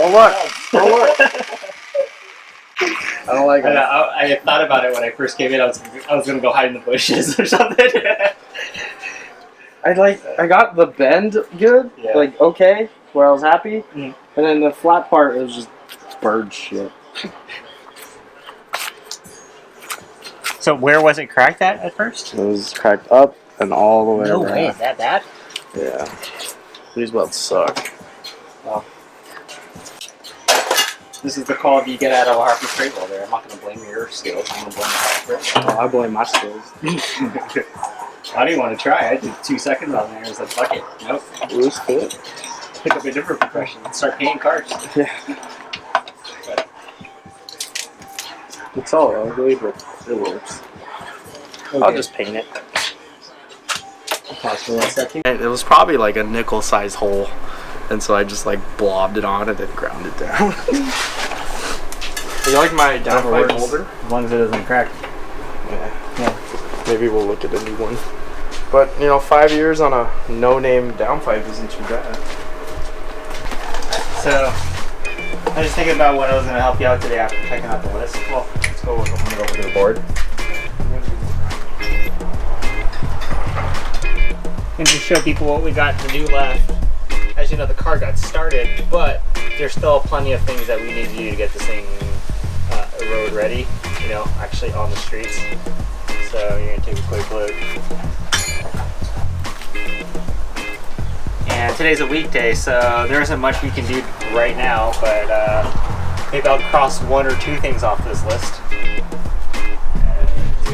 Don't look. Don't look. I don't like it. I thought about it when I first came in. I was gonna go hide in the bushes or something. I got the bend good, like okay, where I was happy, and then the flat part was just bird shit. So where was it cracked at first? It was cracked up and all the way around. No way, is that bad? Yeah. These belts suck. Well, this is the quality you get out of a Harper straight welder. I'm not going to blame your skills. I'm going to blame the Harper. Oh, I blame my skills. I didn't want to try. I did 2 seconds on there. I was like, fuck it. Nope. Loose fit. Pick up a different profession and start painting cars. Yeah. It's all ugly, but it works. Okay. I'll just paint it. Pause for 1 second. It was probably like a nickel-sized hole, and so I just like blobbed it on and then ground it down. You like my downpipe holder? As long as it doesn't crack. Yeah. Maybe we'll look at a new one. But, you know, 5 years on a no-name downpipe isn't too bad. So, I was thinking about what I was going to help you out today after checking out the list. Well, let's go over to the board. And just show people what we got to do left. As you know, the car got started, but there's still plenty of things that we need to do to get this thing road ready, you know, actually on the streets. So you're going to take a quick look. And today's a weekday, so there isn't much we can do right now, but maybe I'll cross 1 or 2 things off this list. And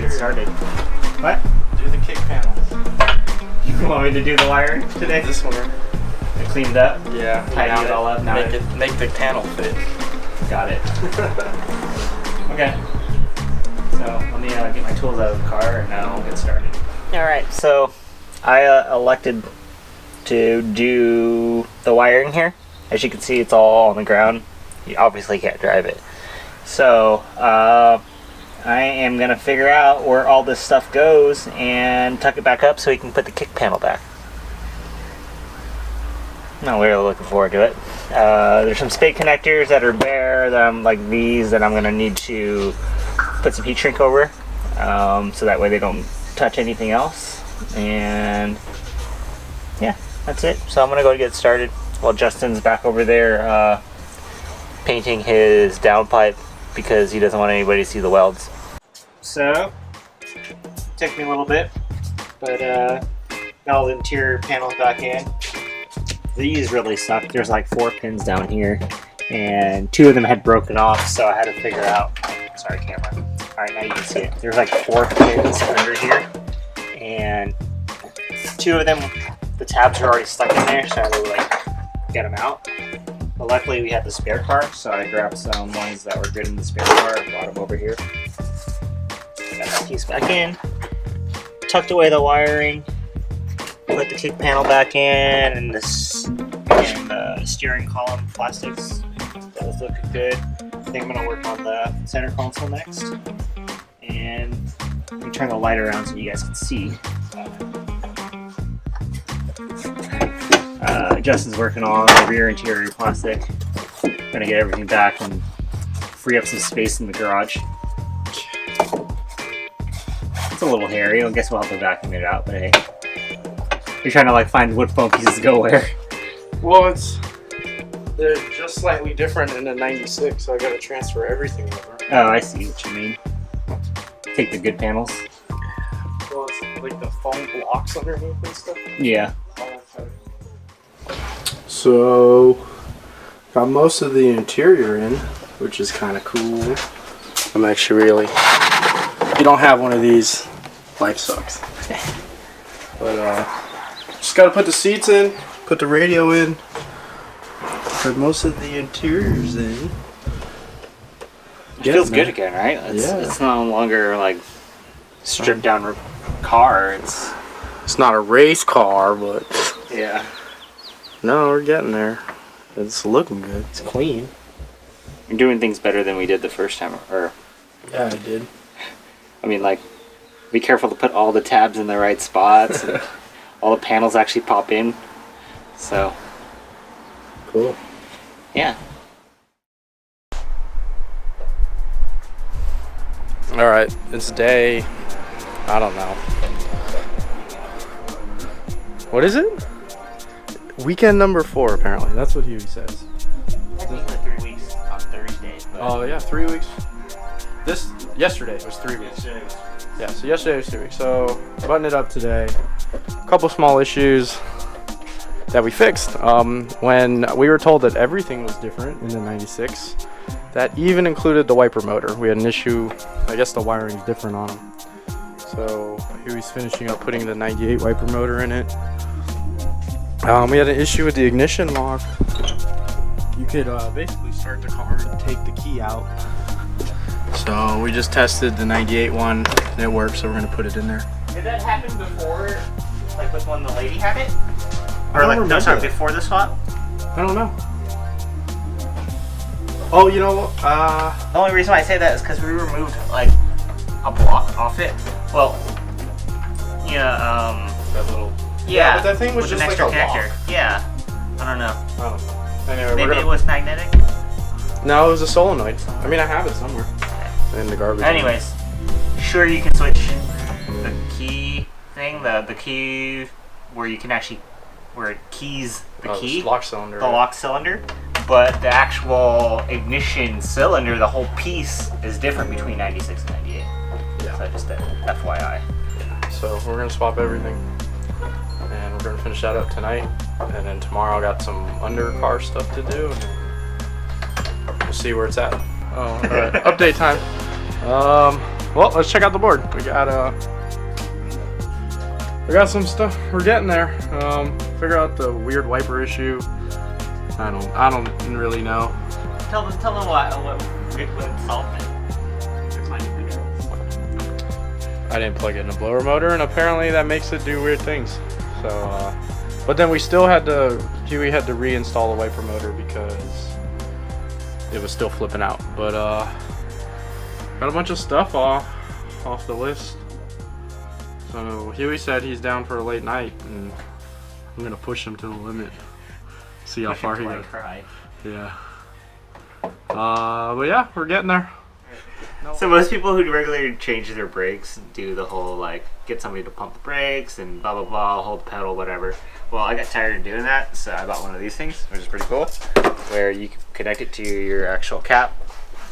get started. What? Do the kick panels. You want me to do the wiring today? This one. I cleaned up? Yeah. Tidy it all up. Now Make the panel fit. Got it. Okay. So let me get my tools out of the car and now I'll get started. Alright, so I elected to do the wiring here. As you can see, it's all on the ground. You obviously can't drive it. So I am going to figure out where all this stuff goes and tuck it back up so we can put the kick panel back. I'm really looking forward to it. There's some spade connectors that are bare that I'm like these that I'm going to need to put some heat shrink over so that way they don't touch anything else. And yeah, that's it. So I'm going to go get started while Justin's back over there painting his downpipe because he doesn't want anybody to see the welds. So, took me a little bit, but got all the interior panels back in. These really suck. There's like 4 pins down here, and 2 of them had broken off, so I had to figure out. Sorry, camera. All right, now you can see it. There's like 4 pins under here, and 2 of them, the tabs are already stuck in there, so I had to like get them out. But luckily, we had the spare car, so I grabbed some ones that were good in the spare car and brought them over here. Got that piece back in, tucked away the wiring, put the kick panel back in, and the steering column plastics. Those look good. I think I'm going to work on the center console next. And let me turn the light around so you guys can see. Justin's working on the rear interior plastic. Gonna get everything back and free up some space in the garage. It's a little hairy. I guess we'll have to vacuum it out, but hey. You're trying to like find wood foam pieces to go where? Well, they're just slightly different in a 96, so I gotta transfer everything over. Oh, I see what you mean. Take the good panels. Well, it's like the foam blocks underneath and stuff. Yeah. So, got most of the interior in, which is kind of cool. I'm actually really, if you don't have one of these, life sucks. But just gotta put the seats in, put the radio in, put most of the interiors in. It feels good again, right? It's no longer like stripped down car. It's not a race car, but yeah. No, we're getting there. It's looking good. It's clean. You're doing things better than we did the first time, or yeah, I did. I mean, like, be careful to put all the tabs in the right spots. And all the panels actually pop in. So cool. Yeah. All right, it's day, I don't know. What is it? Weekend number 4, apparently. That's what Huey says. I think for 3 weeks on Thursday. Oh yeah, 3 weeks. Yesterday was 3 weeks. Yeah, so yesterday was 3 weeks. So buttoned it up today. A couple small issues that we fixed. When we were told that everything was different in the 96, that even included the wiper motor. We had an issue. I guess the wiring's different on them. So Huey's finishing up putting the 98 wiper motor in it. We had an issue with the ignition lock. You could basically start the car and take the key out. So we just tested the 98 one and it works, so we're gonna put it in there. Did that happen before, like with when the lady had it? I don't remember. Sorry, before the swap? I don't know. Oh, you know, The only reason why I say that is because we removed like a block off it. Well, yeah, that little. yeah, but that thing was with just an like extra a connector. lock. Yeah, I don't know. Oh. Anyway, Maybe it was magnetic. No, it was a solenoid. I mean, I have it somewhere in the garbage. Anyways, sure you can switch the key thing, the key where you can actually where it keys the key, the lock cylinder. the lock cylinder. But the actual ignition cylinder, the whole piece, is different between 96 and 98. Yeah. So just FYI. So we're gonna swap everything, and we're gonna finish that up tonight. And then tomorrow I got some undercar stuff to do. And we'll see where it's at. Oh, all right. Update time. Well, let's check out the board. We got some stuff. We're getting there. Figure out the weird wiper issue. I don't really know. Tell them what solved it. I didn't plug in a blower motor, and apparently that makes it do weird things. So, but then Huey had to reinstall the wiper motor because it was still flipping out. But got a bunch of stuff off the list. So Huey said he's down for a late night, and I'm gonna push him to the limit. See how far he goes. Yeah. But yeah, we're getting there. So most people who regularly change their brakes do the whole like get somebody to pump the brakes and blah blah blah, hold the pedal, whatever. Well, I got tired of doing that, so I bought one of these things, which is pretty cool, where you can connect it to your actual cap,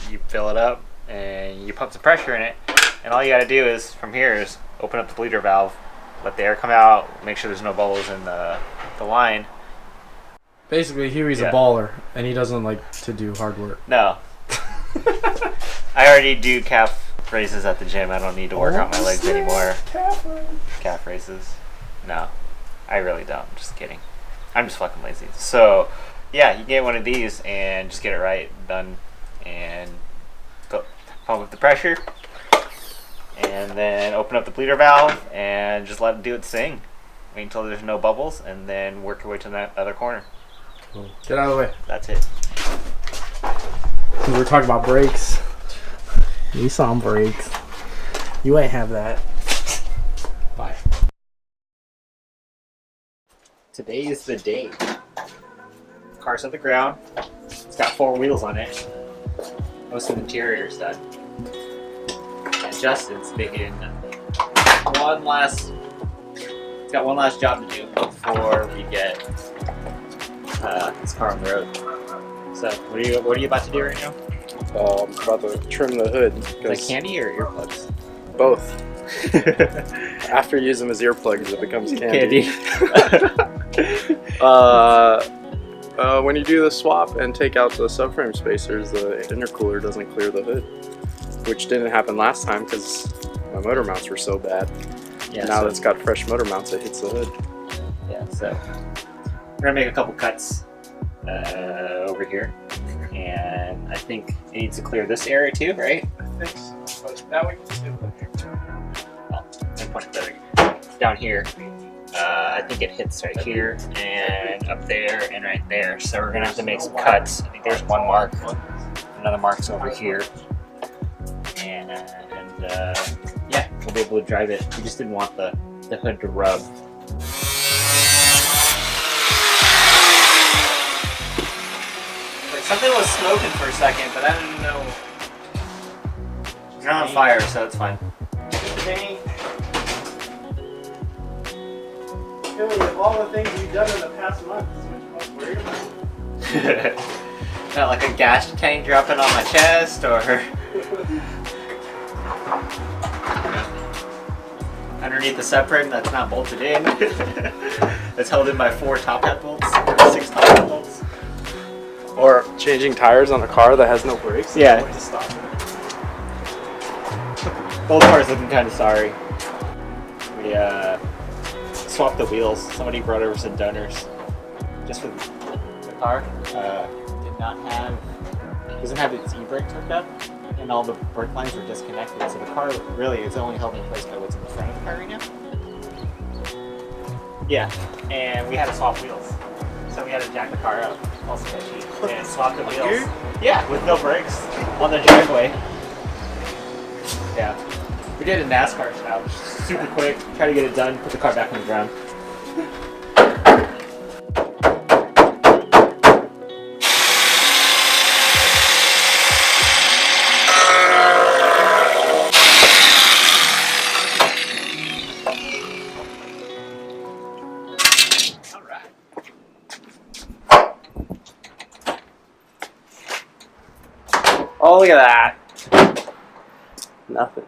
you fill it up, and you pump some pressure in it, and all you got to do is from here is open up the bleeder valve, let the air come out, make sure there's no bubbles in the line. Basically, Huey's a baller, and he doesn't like to do hard work. No. I already do calf races at the gym. I don't need to work out my legs anymore. Calf races. No, I really don't. Just kidding. I'm just fucking lazy. So, yeah, you get one of these and just get it right, done, and pump up the pressure, and then open up the bleeder valve and just let it do its thing. Wait until there's no bubbles, and then work your way to that other corner. Cool. Get out of the way. That's it. We were talking about brakes. Nissan brakes. You ain't have that. Bye. Today is the day. Car's on the ground. It's got 4 wheels on it. Most of the interior is done. And Justin's thinking it's got one last job to do before we get this car on the road. So, what are you about to do right now? About to trim the hood. Like candy or earplugs? Both. After you use them as earplugs, it becomes candy. When you do the swap and take out the subframe spacers, the intercooler doesn't clear the hood, which didn't happen last time because my motor mounts were so bad. Yeah, now that it's got fresh motor mounts, it hits the hood. Yeah, so we're gonna make a couple cuts over here, and I think it needs to clear this area too, right? I think so, but now we can do it. Well, let me push it better. Down here, I think it hits right here, and up there, and right there. So we're gonna have to make some cuts. I think there's one mark, another mark's over here, and yeah, we'll be able to drive it. We just didn't want the hood to rub. Something was smoking for a second, but I didn't know. They're on fire, so it's fine. Dang. Billy, of all the things you've done in the past month, this is what you're most worried about? Not like a gas tank dropping on my chest, or underneath the subframe that's not bolted in. It's held in by 4 top hat bolts, or 6 top hat bolts. Or changing tires on a car that has no brakes. Yeah. To stop it. The old car's looking kind of sorry. We swapped the wheels. Somebody brought over some donors just for the car. Doesn't have its e-brake hooked up, and all the brake lines were disconnected. So the car really is only held in place by what's in the front of the car right now. Yeah, and we had to swap wheels. So we had to jack the car up, all sketchy, and swap the wheels. Here? Yeah, with no brakes on the driveway. Yeah. We did a NASCAR style, super quick, try to get it done, put the car back on the ground. Oh, look at that. Nothing.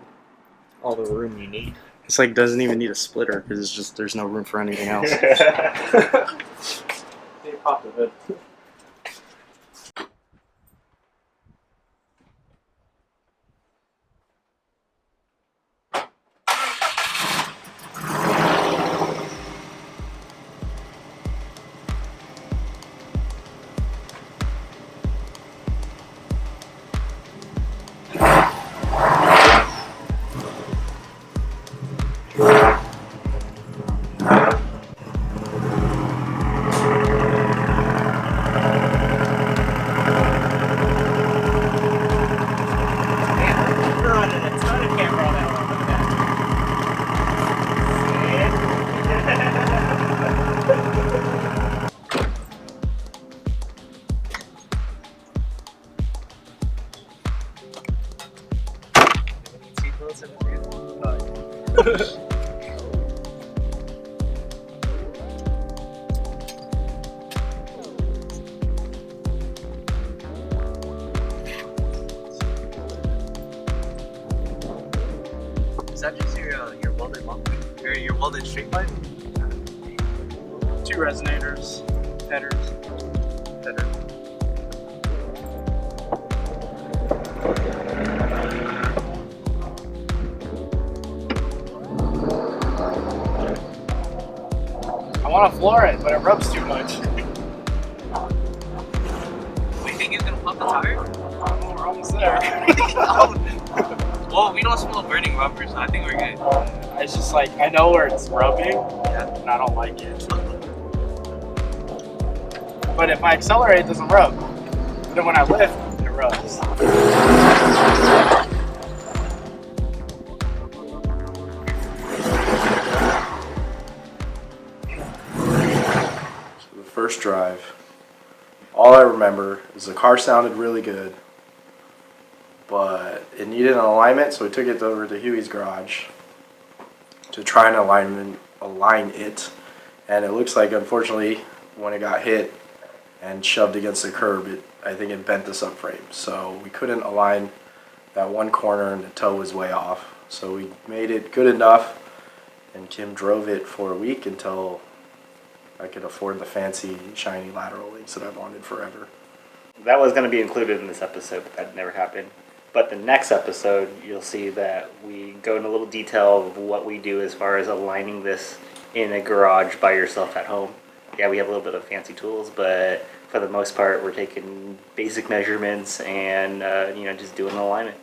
All the room you need. It's like doesn't even need a splitter because it's just there's no room for anything else. They popped a bit. Is that just your welded lump? Or your welded straight pipe? 2 resonators, headers. I want to floor it, but it rubs too much. Do you think it's gonna pop the tire? Oh, we're almost there. Well, we don't smell burning rubber, so I think we're good. It's just like, I know where it's rubbing, and I don't like it. But if I accelerate, it doesn't rub. But then when I lift, it rubs. So the first drive, all I remember is the car sounded really good, but it needed an alignment, so we took it over to Huey's garage to try and align it, and it looks like, unfortunately, when it got hit and shoved against the curb, I think it bent the subframe, so we couldn't align that one corner, and the toe was way off. So we made it good enough, and Kim drove it for a week until I could afford the fancy shiny lateral links that I've wanted forever. That was going to be included in this episode, but that never happened. But the next episode, you'll see that we go into a little detail of what we do as far as aligning this in a garage by yourself at home. Yeah, we have a little bit of fancy tools, but for the most part, we're taking basic measurements and just doing an alignment.